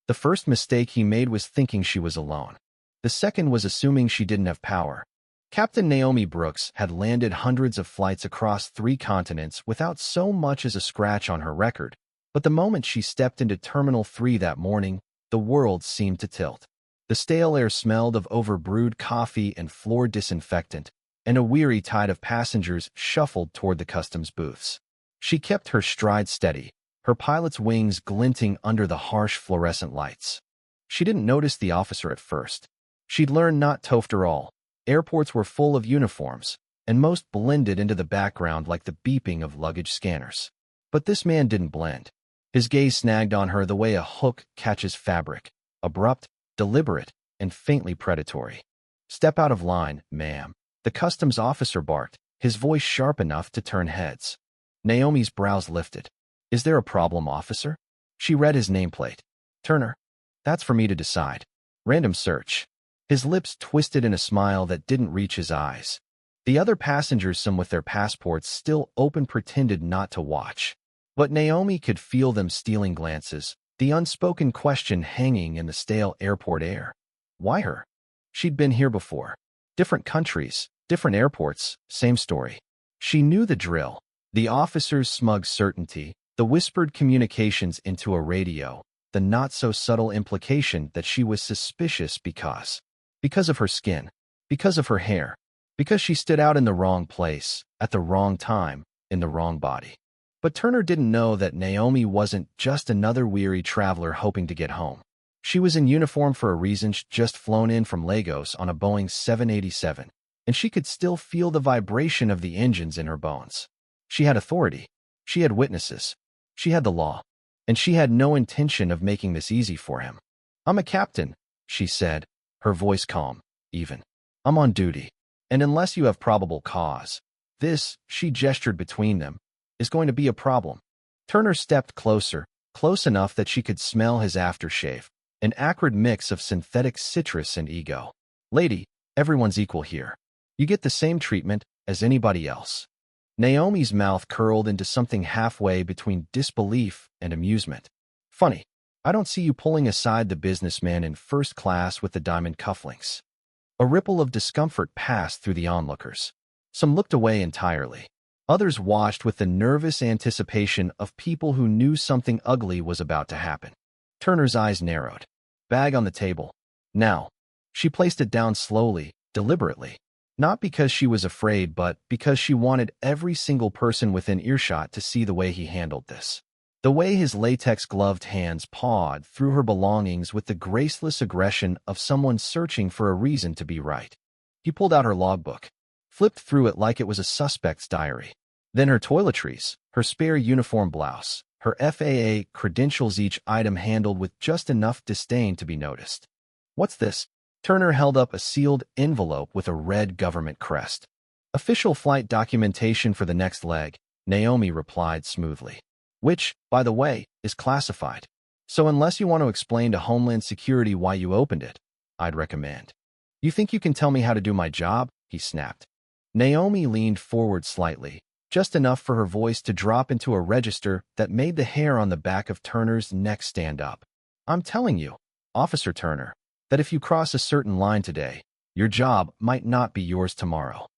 The first mistake he made was thinking she was alone. The second was assuming she didn't have power. Captain Naomi Brooks had landed hundreds of flights across 3 continents without so much as a scratch on her record, but the moment she stepped into Terminal 3 that morning, the world seemed to tilt. The stale air smelled of overbrewed coffee and floor disinfectant, and a weary tide of passengers shuffled toward the customs booths. She kept her stride steady, her pilot's wings glinting under the harsh fluorescent lights. She didn't notice the officer at first. She'd learned not to after all. Airports were full of uniforms, and most blended into the background like the beeping of luggage scanners. But this man didn't blend. His gaze snagged on her the way a hook catches fabric, abrupt, deliberate, and faintly predatory. "Step out of line, ma'am," the customs officer barked, his voice sharp enough to turn heads. Naomi's brows lifted. "Is there a problem, officer?" She read his nameplate. "Turner." "That's for me to decide." "Random search." His lips twisted in a smile that didn't reach his eyes. The other passengers, some with their passports still open, pretended not to watch. But Naomi could feel them stealing glances, the unspoken question hanging in the stale airport air. Why her? She'd been here before. Different countries, different airports, same story. She knew the drill. The officer's smug certainty, the whispered communications into a radio, the not-so-subtle implication that she was suspicious because of her skin, because of her hair, because she stood out in the wrong place, at the wrong time, in the wrong body. But Turner didn't know that Naomi wasn't just another weary traveler hoping to get home. She was in uniform for a reason. She'd just flown in from Lagos on a Boeing 787, and she could still feel the vibration of the engines in her bones. She had authority. She had witnesses. She had the law. And she had no intention of making this easy for him. "I'm a captain," she said, her voice calm, even. "I'm on duty. And unless you have probable cause, this," she gestured between them, "is going to be a problem." Turner stepped closer, close enough that she could smell his aftershave, an acrid mix of synthetic citrus and ego. "Lady, everyone's equal here. You get the same treatment as anybody else." Naomi's mouth curled into something halfway between disbelief and amusement. "Funny. I don't see you pulling aside the businessman in first class with the diamond cufflinks." A ripple of discomfort passed through the onlookers. Some looked away entirely. Others watched with the nervous anticipation of people who knew something ugly was about to happen. Turner's eyes narrowed. "Bag on the table. Now." She placed it down slowly, deliberately. Not because she was afraid, but because she wanted every single person within earshot to see the way he handled this. The way his latex-gloved hands pawed through her belongings with the graceless aggression of someone searching for a reason to be right. He pulled out her logbook, flipped through it like it was a suspect's diary. Then her toiletries, her spare uniform blouse, her FAA credentials, each item handled with just enough disdain to be noticed. "What's this?" Turner held up a sealed envelope with a red government crest. "Official flight documentation for the next leg," Naomi replied smoothly. "Which, by the way, is classified. So unless you want to explain to Homeland Security why you opened it, I'd recommend." "You think you can tell me how to do my job?" he snapped. Naomi leaned forward slightly, just enough for her voice to drop into a register that made the hair on the back of Turner's neck stand up. "I'm telling you, Officer Turner, that if you cross a certain line today, your job might not be yours tomorrow."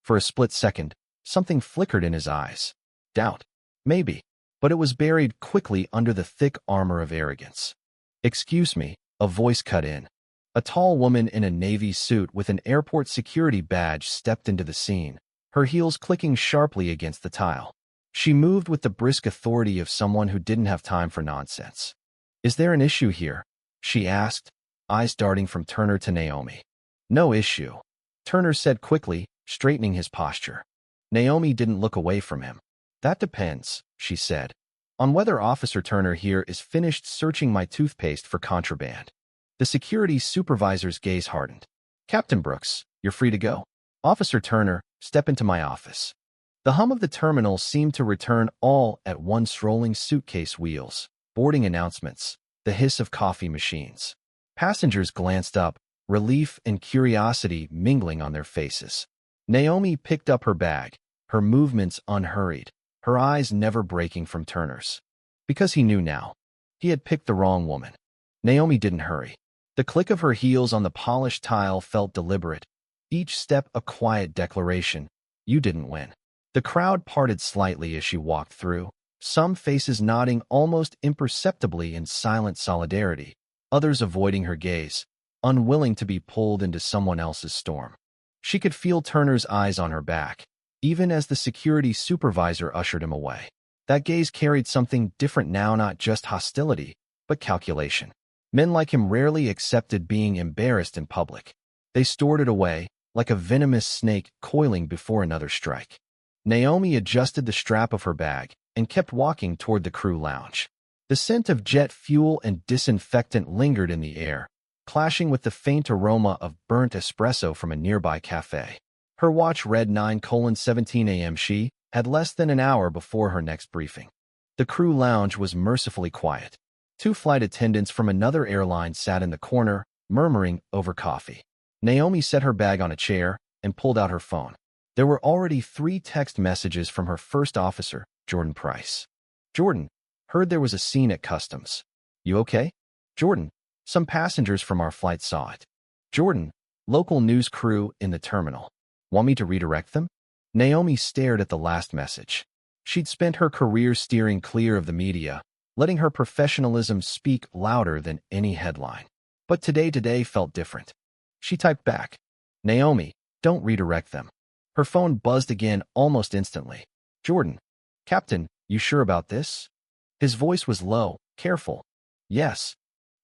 For a split second, something flickered in his eyes. Doubt. Maybe. But it was buried quickly under the thick armor of arrogance. "Excuse me," a voice cut in. A tall woman in a navy suit with an airport security badge stepped into the scene, her heels clicking sharply against the tile. She moved with the brisk authority of someone who didn't have time for nonsense. "Is there an issue here?" she asked, eyes darting from Turner to Naomi. "No issue," Turner said quickly, straightening his posture. Naomi didn't look away from him. "That depends," she said, "on whether Officer Turner here is finished searching my toothpaste for contraband." The security supervisor's gaze hardened. "Captain Brooks, you're free to go." "Officer Turner, step into my office." The hum of the terminal seemed to return all at once, rolling suitcase wheels, boarding announcements, the hiss of coffee machines. Passengers glanced up, relief and curiosity mingling on their faces. Naomi picked up her bag, her movements unhurried, her eyes never breaking from Turner's. Because he knew now. He had picked the wrong woman. Naomi didn't hurry. The click of her heels on the polished tile felt deliberate, each step a quiet declaration. You didn't win. The crowd parted slightly as she walked through, some faces nodding almost imperceptibly in silent solidarity, others avoiding her gaze, unwilling to be pulled into someone else's storm. She could feel Turner's eyes on her back, even as the security supervisor ushered him away. That gaze carried something different now, not just hostility, but calculation. Men like him rarely accepted being embarrassed in public. They stored it away, like a venomous snake coiling before another strike. Naomi adjusted the strap of her bag and kept walking toward the crew lounge. The scent of jet fuel and disinfectant lingered in the air, clashing with the faint aroma of burnt espresso from a nearby cafe. Her watch read 9:17 a.m. She had less than an hour before her next briefing. The crew lounge was mercifully quiet. Two flight attendants from another airline sat in the corner, murmuring over coffee. Naomi set her bag on a chair and pulled out her phone. There were already 3 text messages from her first officer, Jordan Price. Jordan, heard there was a scene at customs. You okay? Jordan, some passengers from our flight saw it. Jordan, local news crew in the terminal. Want me to redirect them? Naomi stared at the last message. She'd spent her career steering clear of the media, letting her professionalism speak louder than any headline. But today felt different. She typed back, Naomi, don't redirect them. Her phone buzzed again almost instantly. Jordan, Captain, you sure about this? His voice was low, careful. Yes.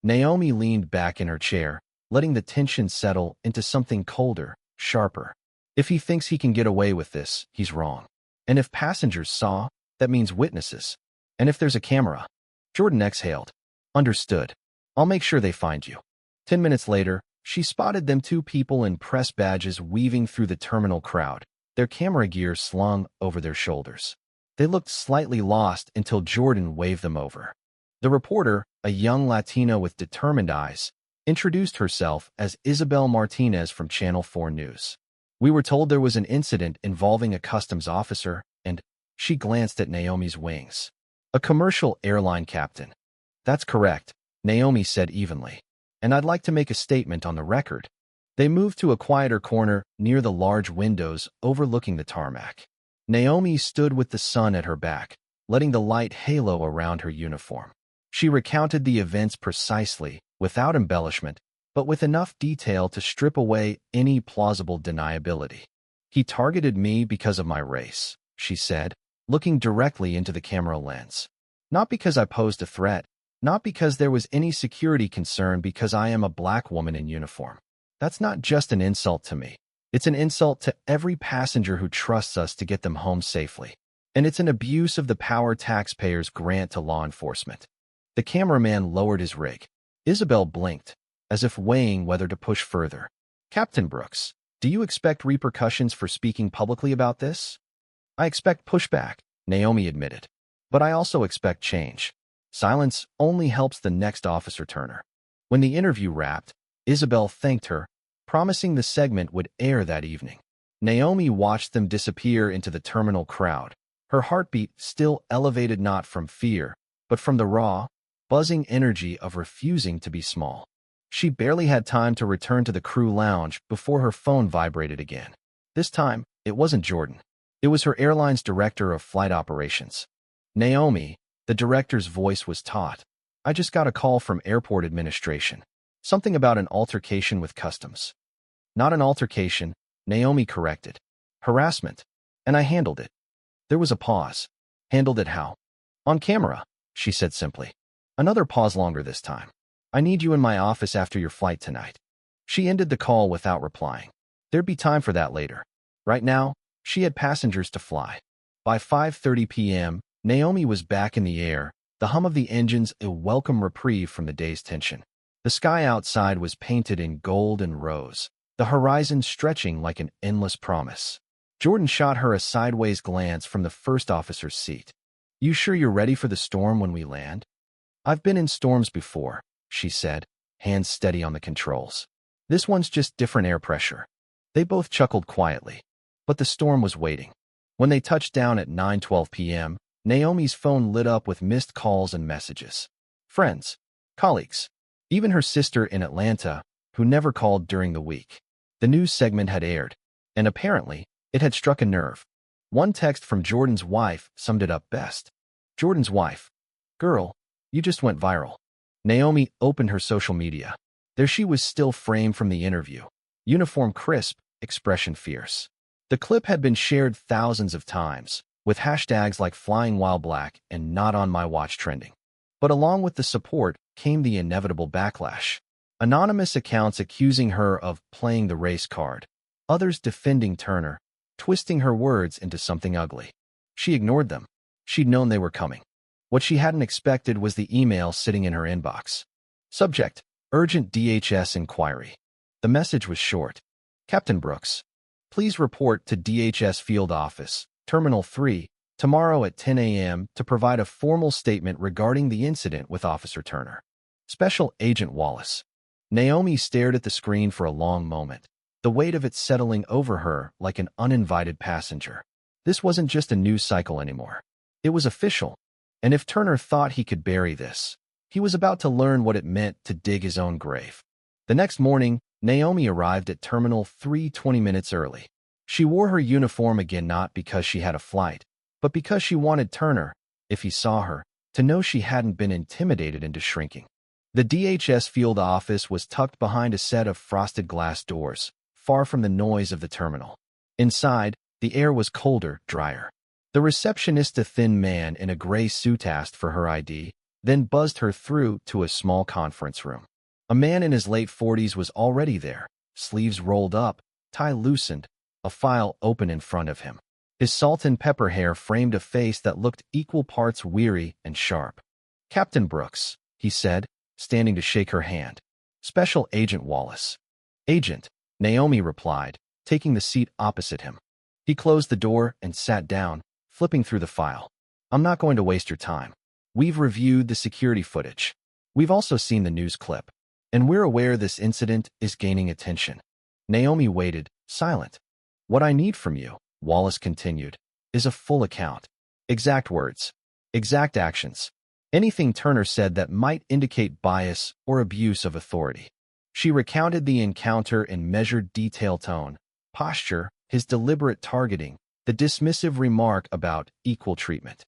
Naomi leaned back in her chair, letting the tension settle into something colder, sharper. If he thinks he can get away with this, he's wrong. And if passengers saw, that means witnesses. And if there's a camera. Jordan exhaled. Understood. I'll make sure they find you. 10 minutes later, she spotted them 2 people in press badges weaving through the terminal crowd, their camera gear slung over their shoulders. They looked slightly lost until Jordan waved them over. The reporter, a young Latina with determined eyes, introduced herself as Isabel Martinez from Channel 4 News. We were told there was an incident involving a customs officer, and she glanced at Naomi's wings. A commercial airline captain. That's correct, Naomi said evenly. And I'd like to make a statement on the record. They moved to a quieter corner near the large windows overlooking the tarmac. Naomi stood with the sun at her back, letting the light halo around her uniform. She recounted the events precisely, without embellishment, but with enough detail to strip away any plausible deniability. He targeted me because of my race, she said, looking directly into the camera lens. Not because I posed a threat, not because there was any security concern, because I am a black woman in uniform. That's not just an insult to me. It's an insult to every passenger who trusts us to get them home safely. And it's an abuse of the power taxpayers grant to law enforcement. The cameraman lowered his rig. Isabel blinked, as if weighing whether to push further. Captain Brooks, do you expect repercussions for speaking publicly about this? I expect pushback, Naomi admitted. But I also expect change. Silence only helps the next officer, Turner. When the interview wrapped, Isabel thanked her, promising the segment would air that evening. Naomi watched them disappear into the terminal crowd, her heartbeat still elevated not from fear, but from the raw, buzzing energy of refusing to be small. She barely had time to return to the crew lounge before her phone vibrated again. This time, it wasn't Jordan. It was her airline's director of flight operations. Naomi, the director's voice was taut. I just got a call from airport administration. Something about an altercation with customs. Not an altercation, Naomi corrected. Harassment. And I handled it. There was a pause. Handled it how? On camera, she said simply. Another pause longer this time. I need you in my office after your flight tonight. She ended the call without replying. There'd be time for that later. Right now, she had passengers to fly. By 5:30 p.m., Naomi was back in the air, the hum of the engines a welcome reprieve from the day's tension. The sky outside was painted in gold and rose, the horizon stretching like an endless promise. Jordan shot her a sideways glance from the first officer's seat. You sure you're ready for the storm when we land? I've been in storms before, she said, hands steady on the controls. This one's just different air pressure. They both chuckled quietly. But the storm was waiting. When they touched down at 9:12 p.m., Naomi's phone lit up with missed calls and messages. Friends. Colleagues. Even her sister in Atlanta, who never called during the week. The news segment had aired, and apparently, it had struck a nerve. One text from Jordan's wife summed it up best. Jordan's wife. Girl, you just went viral. Naomi opened her social media. There she was, still framed from the interview. Uniform crisp, expression fierce. The clip had been shared thousands of times, with hashtags like Flying While Black and Not On My Watch trending. But along with the support came the inevitable backlash. Anonymous accounts accusing her of playing the race card, others defending Turner, twisting her words into something ugly. She ignored them. She'd known they were coming. What she hadn't expected was the email sitting in her inbox. Subject: Urgent DHS Inquiry. The message was short. Captain Brooks, please report to DHS Field Office, Terminal 3, tomorrow at 10 a.m. to provide a formal statement regarding the incident with Officer Turner. Special Agent Wallace. Naomi stared at the screen for a long moment, the weight of it settling over her like an uninvited passenger. This wasn't just a news cycle anymore. It was official. And if Turner thought he could bury this, he was about to learn what it meant to dig his own grave. The next morning, Naomi arrived at Terminal 3 20 minutes early. She wore her uniform again, not because she had a flight, but because she wanted Turner, if he saw her, to know she hadn't been intimidated into shrinking. The DHS field office was tucked behind a set of frosted glass doors, far from the noise of the terminal. Inside, the air was colder, drier. The receptionist, a thin man in a gray suit, asked for her ID, then buzzed her through to a small conference room. A man in his late 40s was already there, sleeves rolled up, tie loosened, a file open in front of him. His salt and pepper hair framed a face that looked equal parts weary and sharp. Captain Brooks, he said, standing to shake her hand. Special Agent Wallace. Agent, Naomi replied, taking the seat opposite him. He closed the door and sat down, flipping through the file. I'm not going to waste your time. We've reviewed the security footage. We've also seen the news clip. And we're aware this incident is gaining attention. Naomi waited, silent. What I need from you, Wallace continued, is a full account. Exact words. Exact actions. Anything Turner said that might indicate bias or abuse of authority. She recounted the encounter in measured detail, tone, posture, his deliberate targeting, the dismissive remark about equal treatment.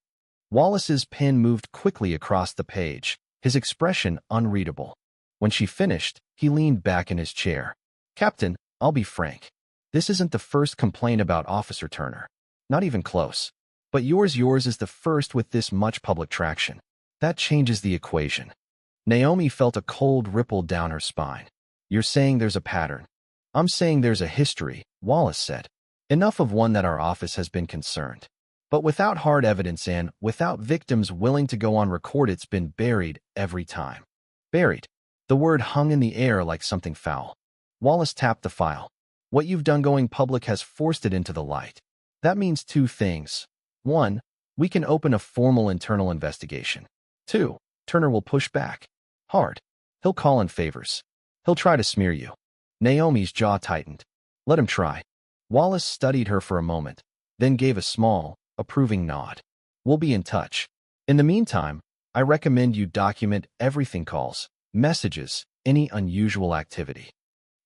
Wallace's pen moved quickly across the page, his expression unreadable. When she finished, he leaned back in his chair. Captain, I'll be frank. This isn't the first complaint about Officer Turner. Not even close. But yours is the first with this much public traction. That changes the equation. Naomi felt a cold ripple down her spine. You're saying there's a pattern. I'm saying there's a history, Wallace said. Enough of one that our office has been concerned. But without hard evidence and without victims willing to go on record, it's been buried every time. Buried. The word hung in the air like something foul. Wallace tapped the file. What you've done going public has forced it into the light. That means two things. One, we can open a formal internal investigation. Two, Turner will push back. Hard. He'll call in favors. He'll try to smear you. Naomi's jaw tightened. Let him try. Wallace studied her for a moment, then gave a small, approving nod. We'll be in touch. In the meantime, I recommend you document everything: calls, messages, any unusual activity.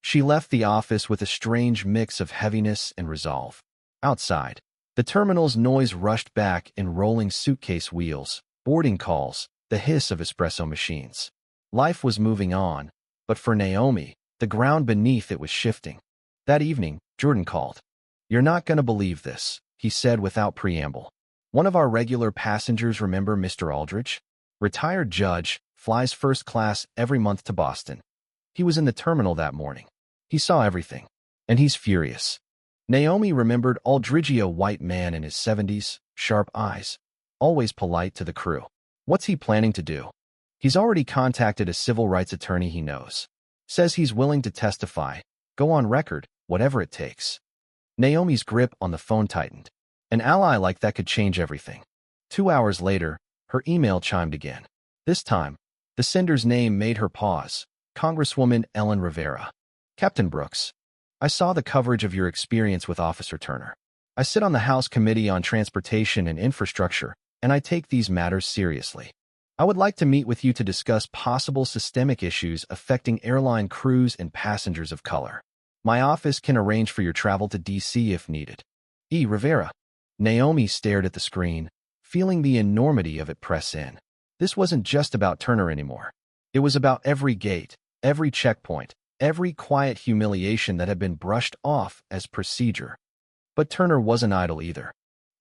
She left the office with a strange mix of heaviness and resolve. Outside, the terminal's noise rushed back in rolling suitcase wheels, boarding calls, the hiss of espresso machines. Life was moving on, but for Naomi, the ground beneath it was shifting. That evening, Jordan called. You're not going to believe this, he said without preamble. One of our regular passengers, remember Mr. Aldrich? Retired judge, flies first class every month to Boston. He was in the terminal that morning. He saw everything, and he's furious. Naomi remembered Aldrich, a white man in his 70s, sharp eyes, always polite to the crew. What's he planning to do? He's already contacted a civil rights attorney he knows. Says he's willing to testify, go on record, whatever it takes. Naomi's grip on the phone tightened. An ally like that could change everything. 2 hours later, her email chimed again. This time, the sender's name made her pause. Congresswoman Ellen Rivera. Captain Brooks, I saw the coverage of your experience with Officer Turner. I sit on the House Committee on Transportation and Infrastructure, and I take these matters seriously. I would like to meet with you to discuss possible systemic issues affecting airline crews and passengers of color. My office can arrange for your travel to DC if needed. E. Rivera. Naomi stared at the screen, feeling the enormity of it press in. This wasn't just about Turner anymore. It was about every gate, every checkpoint, every quiet humiliation that had been brushed off as procedure. But Turner wasn't idle either.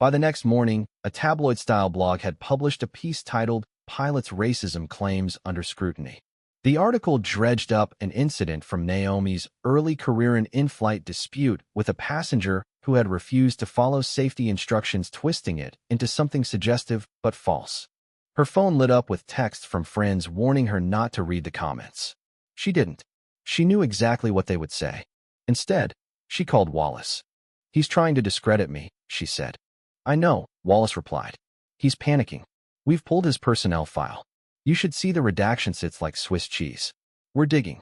By the next morning, a tabloid-style blog had published a piece titled "Pilot's Racism Claims Under Scrutiny." The article dredged up an incident from Naomi's early career in-flight dispute with a passenger who had refused to follow safety instructions, twisting it into something suggestive but false. Her phone lit up with texts from friends warning her not to read the comments. She didn't. She knew exactly what they would say. Instead, she called Wallace. "He's trying to discredit me," she said. "I know," Wallace replied. "He's panicking. We've pulled his personnel file. You should see the redaction sits like Swiss cheese. We're digging."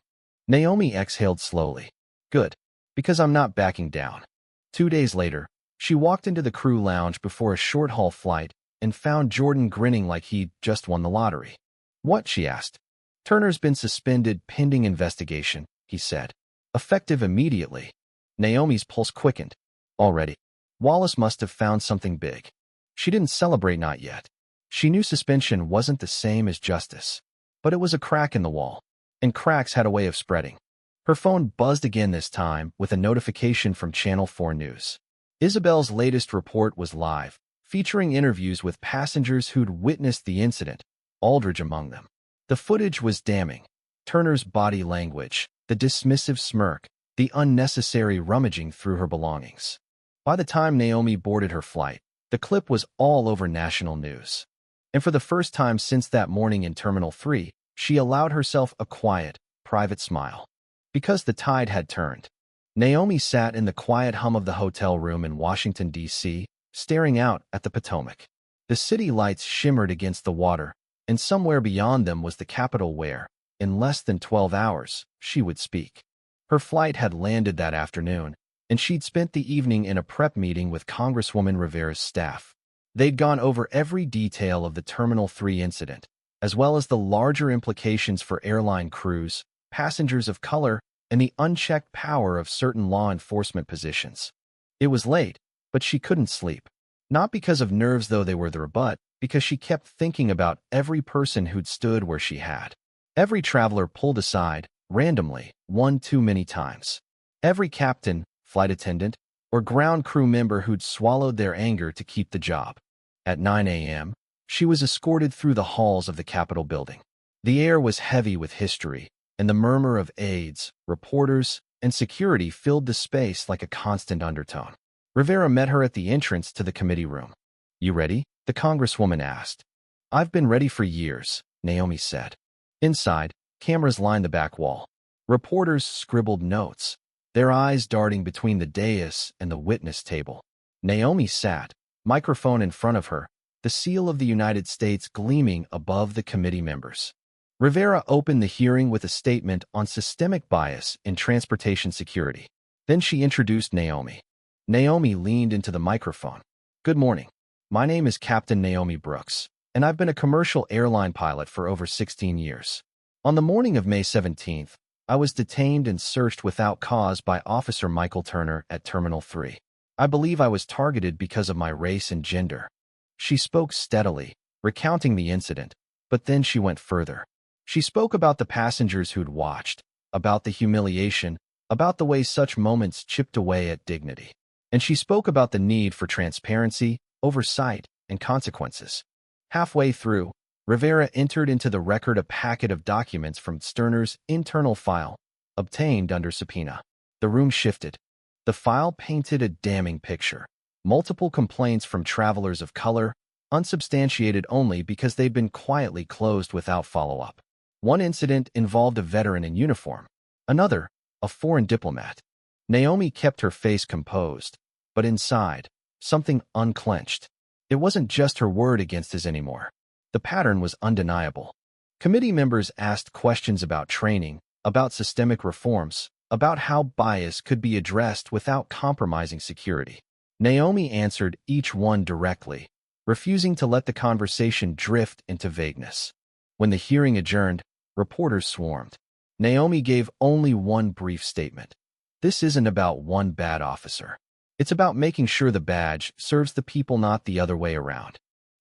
Naomi exhaled slowly. "Good. Because I'm not backing down." 2 days later, she walked into the crew lounge before a short-haul flight and found Jordan grinning like he'd just won the lottery. "What?" she asked. "Turner's been suspended pending investigation," he said. "Effective immediately." Naomi's pulse quickened. Already. Wallace must have found something big. She didn't celebrate, not yet. She knew suspension wasn't the same as justice. But it was a crack in the wall. And cracks had a way of spreading. Her phone buzzed again, this time with a notification from Channel 4 News. Isabel's latest report was live, featuring interviews with passengers who'd witnessed the incident, Aldridge among them. The footage was damning. Turner's body language, the dismissive smirk, the unnecessary rummaging through her belongings. By the time Naomi boarded her flight, the clip was all over national news. And for the first time since that morning in Terminal 3, she allowed herself a quiet, private smile. Because the tide had turned. Naomi sat in the quiet hum of the hotel room in Washington, D.C., staring out at the Potomac. The city lights shimmered against the water, and somewhere beyond them was the Capitol where, in less than 12 hours, she would speak. Her flight had landed that afternoon, and she'd spent the evening in a prep meeting with Congresswoman Rivera's staff. They'd gone over every detail of the Terminal 3 incident, as well as the larger implications for airline crews, passengers of color, and the unchecked power of certain law enforcement positions. It was late, but she couldn't sleep. Not because of nerves, though they were there, but because she kept thinking about every person who'd stood where she had. Every traveler pulled aside, randomly, one too many times. Every captain, flight attendant, or ground crew member who'd swallowed their anger to keep the job. At 9 a.m., she was escorted through the halls of the Capitol building. The air was heavy with history, and the murmur of aides, reporters, and security filled the space like a constant undertone. Rivera met her at the entrance to the committee room. "You ready?" the Congresswoman asked. "I've been ready for years," Naomi said. Inside, cameras lined the back wall. Reporters scribbled notes, their eyes darting between the dais and the witness table. Naomi sat, microphone in front of her, the seal of the United States gleaming above the committee members. Rivera opened the hearing with a statement on systemic bias in transportation security. Then she introduced Naomi. Naomi leaned into the microphone. "Good morning. My name is Captain Naomi Brooks, and I've been a commercial airline pilot for over 16 years. On the morning of May 17th, I was detained and searched without cause by Officer Michael Turner at Terminal 3. I believe I was targeted because of my race and gender." She spoke steadily, recounting the incident, but then she went further. She spoke about the passengers who'd watched, about the humiliation, about the way such moments chipped away at dignity. And she spoke about the need for transparency, oversight, and consequences. Halfway through, Rivera entered into the record a packet of documents from Turner's internal file, obtained under subpoena. The room shifted. The file painted a damning picture. Multiple complaints from travelers of color, unsubstantiated only because they'd been quietly closed without follow-up. One incident involved a veteran in uniform. Another, a foreign diplomat. Naomi kept her face composed, but inside, something unclenched. It wasn't just her word against his anymore. The pattern was undeniable. Committee members asked questions about training, about systemic reforms, about how bias could be addressed without compromising security. Naomi answered each one directly, refusing to let the conversation drift into vagueness. When the hearing adjourned, reporters swarmed. Naomi gave only one brief statement. This isn't about one bad officer. It's about making sure the badge serves the people, not the other way around.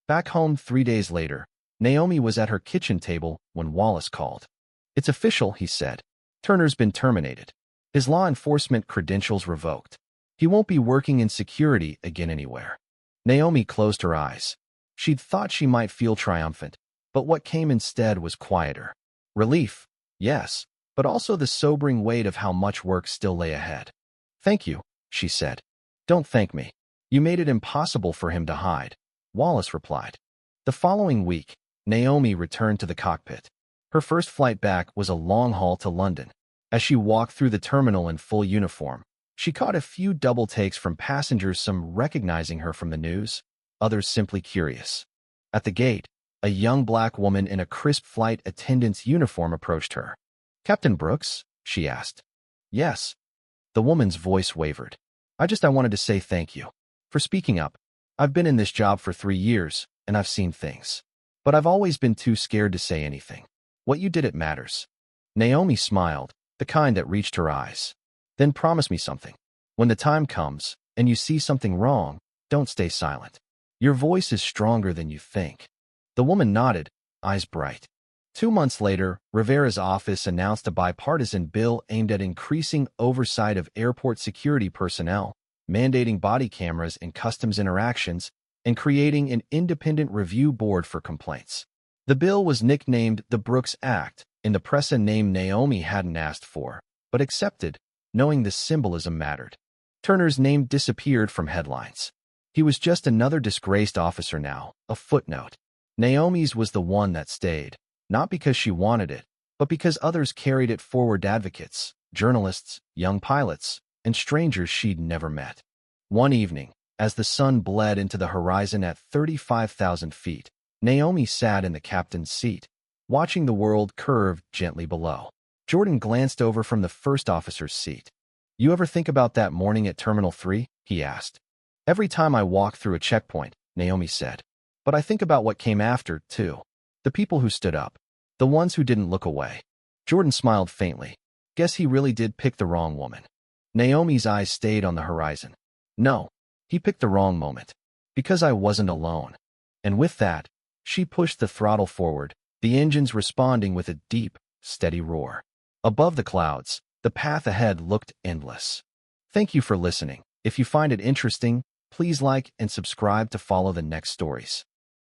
Back home 3 days later, Naomi was at her kitchen table when Wallace called. It's official, he said. Turner's been terminated. His law enforcement credentials revoked. He won't be working in security again anywhere. Naomi closed her eyes. She'd thought she might feel triumphant, but what came instead was quieter. Relief, yes, but also the sobering weight of how much work still lay ahead. Thank you, she said. Don't thank me. You made it impossible for him to hide, Wallace replied. The following week, Naomi returned to the cockpit. Her first flight back was a long haul to London. As she walked through the terminal in full uniform, she caught a few double takes from passengers, some recognizing her from the news, others simply curious. At the gate, a young black woman in a crisp flight attendant's uniform approached her. Captain Brooks? She asked. Yes. The woman's voice wavered. I wanted to say thank you for speaking up. I've been in this job for 3 years, and I've seen things. But I've always been too scared to say anything. What you did, it matters. Naomi smiled, the kind that reached her eyes. Then promise me something. When the time comes, and you see something wrong, don't stay silent. Your voice is stronger than you think. The woman nodded, eyes bright. 2 months later, Rivera's office announced a bipartisan bill aimed at increasing oversight of airport security personnel, mandating body cameras in customs interactions, and creating an independent review board for complaints. The bill was nicknamed the Brooks Act, in the press, a name Naomi hadn't asked for, but accepted, knowing the symbolism mattered. Turner's name disappeared from headlines. He was just another disgraced officer now, a footnote. Naomi's was the one that stayed, not because she wanted it, but because others carried it forward, advocates, journalists, young pilots, and strangers she'd never met. One evening, as the sun bled into the horizon at 35,000 feet, Naomi sat in the captain's seat, watching the world curve gently below. Jordan glanced over from the first officer's seat. You ever think about that morning at Terminal 3? He asked. Every time I walk through a checkpoint, Naomi said. But I think about what came after, too. The people who stood up. The ones who didn't look away. Jordan smiled faintly. Guess he really did pick the wrong woman. Naomi's eyes stayed on the horizon. No, he picked the wrong moment. Because I wasn't alone. And with that, she pushed the throttle forward, the engines responding with a deep, steady roar. Above the clouds, the path ahead looked endless. Thank you for listening. If you find it interesting, please like and subscribe to follow the next stories.